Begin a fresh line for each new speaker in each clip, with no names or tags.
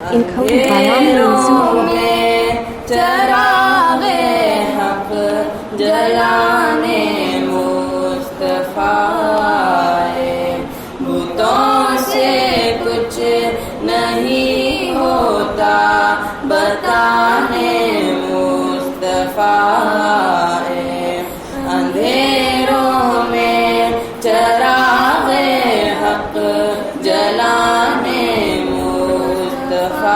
Encoded by Amin Zuhri.
चरागे हक जलाने मुस्तफाए बुतों से कुछ नहीं होता बताने मुस्तफाए अंधेरों में चरागे हक जलाने मुस्तफाए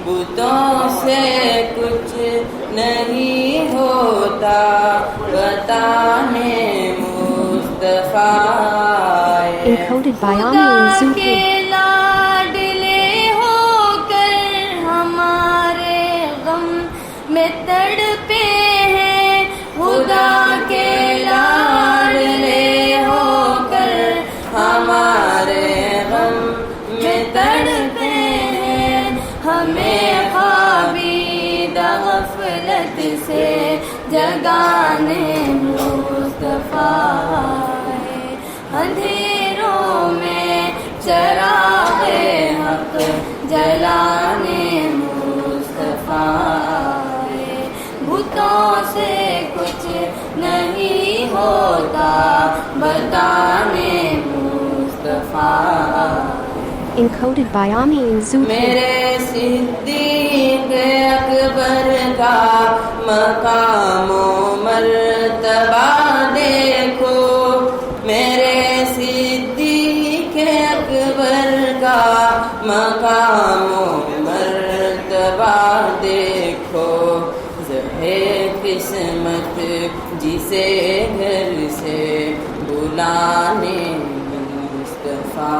बुतों से कुछ नहीं होता बताने मुस्तफाए
Encoded by Amin Zuhri.
लाडले होकर हमारे गम में तड़पे हैं खुदा के लाडले होकर हमारे गम में तड़पे हैं हमें ख्वाबीदा गफलत से जगाने मुस्तफाए अंधेरों में चरागे हक जलाने मुस्तफाए बुतों से कुछ नहीं होता बताने मुस्तफाए
Encoded by Amin Zuhri.
मेरे सिद्दीक़ अकबर का मकामो मर्तबा देखो मेरे सिद्दीक़ अकबर का मकामो मर्तबा देखो ज़हे किस्मत जिसे घर से बुलाने मुस्तफ़ा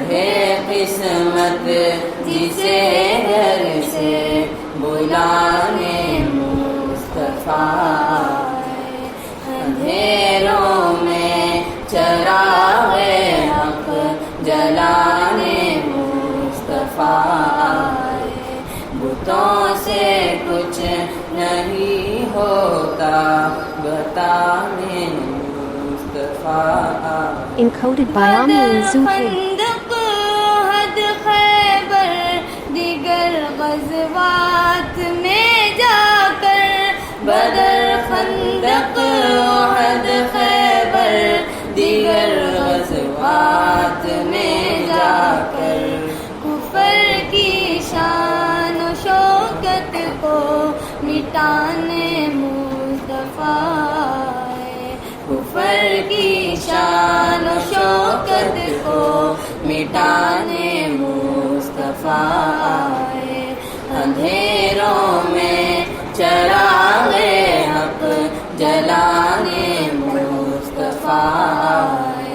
है किस्मत जिसे घर से बुलाने मुस्तफाए अंधेरों में चरागे हक जलाने मुस्तफाए बुतों से कुछ नहीं होता बताने मुस्तफाए
Encoded by Amin Zuhri.
गज़वात में जाकर बदर खंदक ओहद खैबर दीगर गज़वात में जाकर कुफर की शान और शौकत को मिटाने मुस्तफाए कुफर की शान और शौकत को मिटाने मुस्तफाए अंधेरों में चरागे हक जलाने मुस्तफाए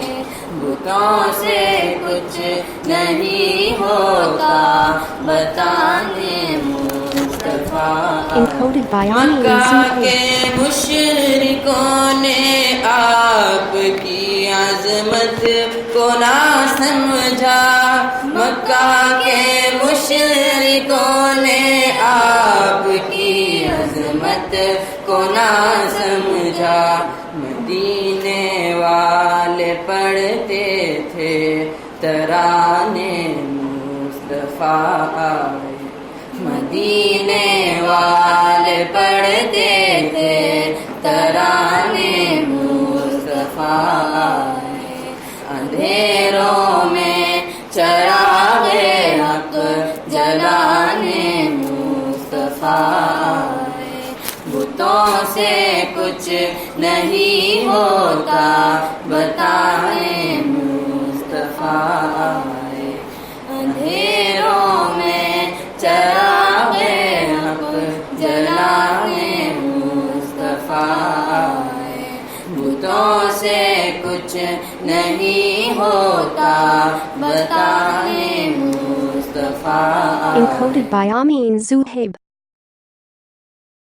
बुतों से कुछ नहीं होता बताने मुस्तफाए
Encoded by Amin
Mecca
Zuhri.
के मुशरिकों ने आपकी अज़मत को ना समझा मक्का के मुशरिकों ने आपकी अज़मत को ना समझा मदीने वाले पढ़ते थे तराने मुस्तफा मदीने वाले पढ़ते थे तराने मुस्तफा अंधेरों में चरागे हक जलाने मुस्तफाए बुतों से कुछ नहीं होता बताने मुस्तफाए अंधेरों में चरागे हक जलाने मुस्तफाए बुतों से कुछ नहीं होता बताने Mustafa
Encoded by Amin Zuhri.